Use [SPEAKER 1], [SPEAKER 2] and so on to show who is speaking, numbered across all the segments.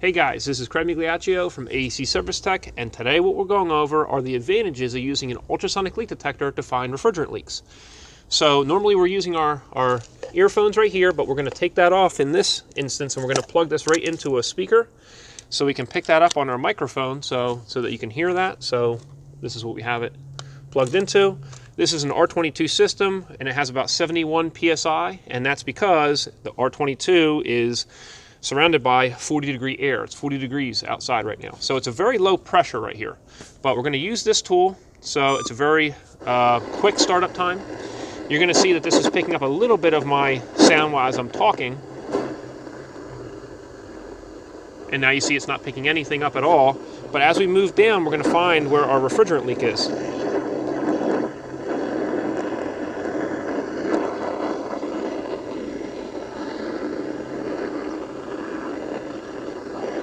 [SPEAKER 1] Hey guys, this is Craig Migliaccio from acservicetech, and today what we're going over are the advantages of using an ultrasonic leak detector to find refrigerant leaks. So normally we're using our earphones right here, but we're going to take that off in this instance, and we're going to plug this right into a speaker so we can pick that up on our microphone so that you can hear that. So this is what we have it plugged into. This is an R22 system, and it has about 71 PSI, and that's because the R22 is surrounded by 40-degree air. It's 40 degrees outside right now. So it's a very low pressure right here. But we're going to use this tool, so it's a very quick startup time. You're going to see that this is picking up a little bit of my sound while I'm talking. And now you see it's not picking anything up at all. But as we move down, we're going to find where our refrigerant leak is.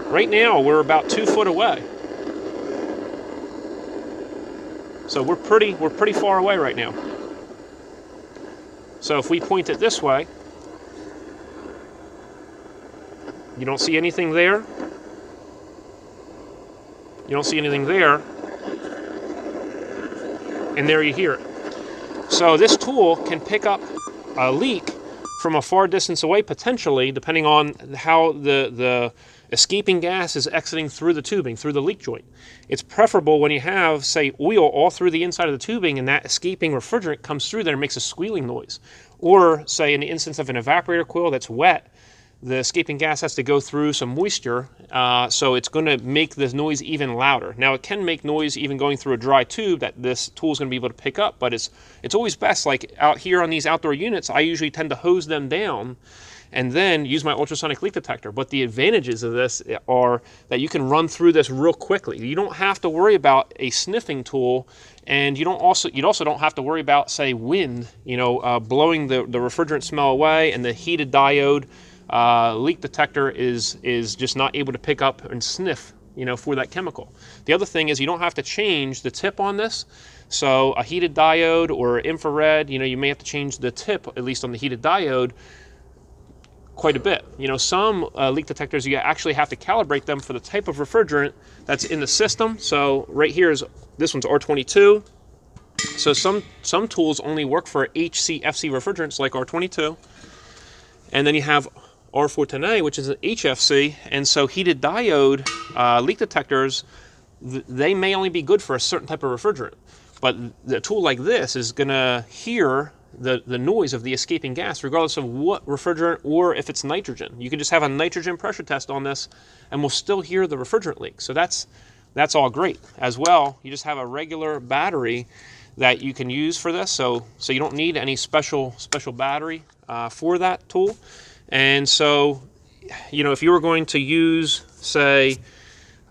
[SPEAKER 1] Right now, we're about 2 foot away. So we're pretty far away right now. So if we point it this way, you don't see anything there. You don't see anything there. And there you hear it. So this tool can pick up a leak from a far distance away, potentially, depending on how the escaping gas is exiting through the tubing, through the leak joint. It's preferable when you have, say, oil all through the inside of the tubing and that escaping refrigerant comes through there and makes a squealing noise. Or, say, in the instance of an evaporator coil that's wet, the escaping gas has to go through some moisture, so it's going to make this noise even louder. Now, it can make noise even going through a dry tube that this tool is going to be able to pick up, but it's always best, like out here on these outdoor units, I usually tend to hose them down and then use my ultrasonic leak detector. But the advantages of this are that you can run through this real quickly. You don't have to worry about a sniffing tool, and you also don't have to worry about, say, wind, blowing the refrigerant smell away, and the heated diode leak detector is just not able to pick up and sniff, for that chemical. The other thing is you don't have to change the tip on this. So a heated diode or infrared, you may have to change the tip, at least on the heated diode, quite a bit. Some leak detectors, you actually have to calibrate them for the type of refrigerant that's in the system. So right here this one's R22. So some tools only work for HCFC refrigerants like R22. And then you have R410A, which is an HFC. And so heated diode leak detectors, they may only be good for a certain type of refrigerant. But the tool like this is going to hear the noise of the escaping gas, regardless of what refrigerant or if it's nitrogen. You can just have a nitrogen pressure test on this, and we'll still hear the refrigerant leak. So that's all great. As well, you just have a regular battery that you can use for this, so you don't need any special battery for that tool. And so, if you were going to use, say,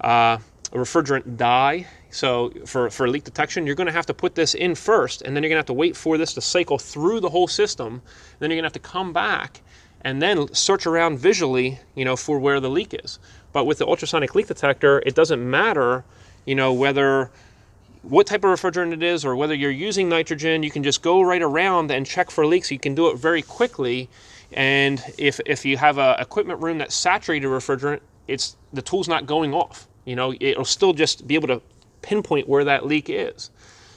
[SPEAKER 1] a refrigerant dye, so for leak detection, you're going to have to put this in first, and then you're going to have to wait for this to cycle through the whole system. Then you're going to have to come back and then search around visually, for where the leak is. But with the ultrasonic leak detector, it doesn't matter, what type of refrigerant it is or whether you're using nitrogen. You can just go right around and check for leaks. You can do it very quickly. And if you have an equipment room that's saturated refrigerant, the tool's not going off. It'll still just be able to pinpoint where that leak is.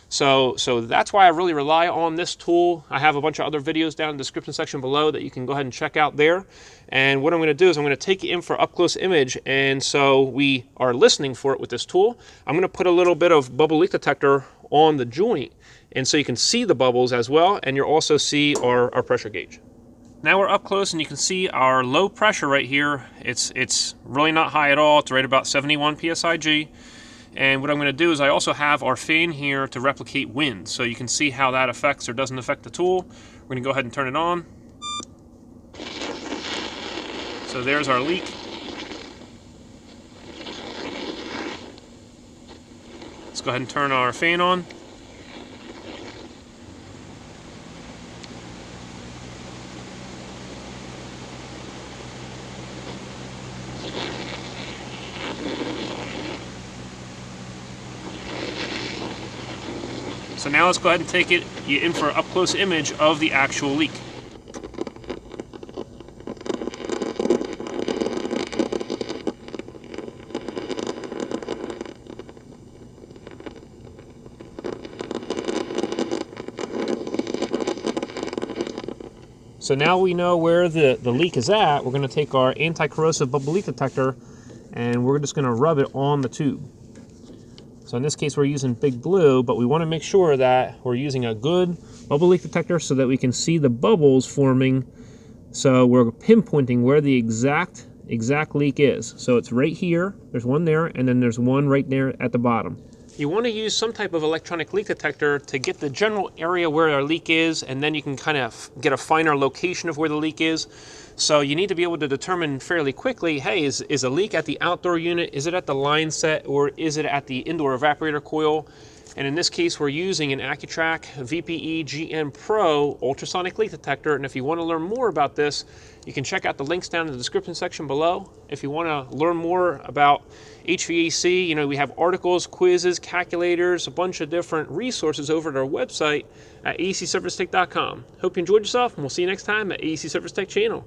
[SPEAKER 1] So that's why I really rely on this tool. I have a bunch of other videos down in the description section below that you can go ahead and check out there. And what I'm going to do is I'm going to take you in for up close image. And so we are listening for it with this tool. I'm going to put a little bit of bubble leak detector on the joint, and so you can see the bubbles as well, and you'll also see our pressure gauge. Now we're up close, and you can see our low pressure right here. It's really not high at all. It's right about 71 psi-G. And what I'm going to do is I also have our fan here to replicate wind, so you can see how that affects or doesn't affect the tool. We're going to go ahead and turn it on. So there's our leak. Let's go ahead and turn our fan on. So now let's go ahead and take it in for an up-close image of the actual leak. So now we know where the leak is at. We're going to take our anti-corrosive bubble leak detector and we're just going to rub it on the tube. So in this case we're using Big Blue, but we want to make sure that we're using a good bubble leak detector so that we can see the bubbles forming. So we're pinpointing where the exact leak is. So it's right here, there's one there, and then there's one right there at the bottom. You want to use some type of electronic leak detector to get the general area where our leak is, and then you can kind of get a finer location of where the leak is. So you need to be able to determine fairly quickly, hey, is a leak at the outdoor unit, is it at the line set, or is it at the indoor evaporator coil? And in this case, we're using an AccuTrack VPE GM Pro ultrasonic leak detector. And if you want to learn more about this, you can check out the links down in the description section below. If you want to learn more about HVAC, you know, we have articles, quizzes, calculators, a bunch of different resources over at our website at acservicetech.com. Hope you enjoyed yourself, and we'll see you next time at AEC Service Tech channel.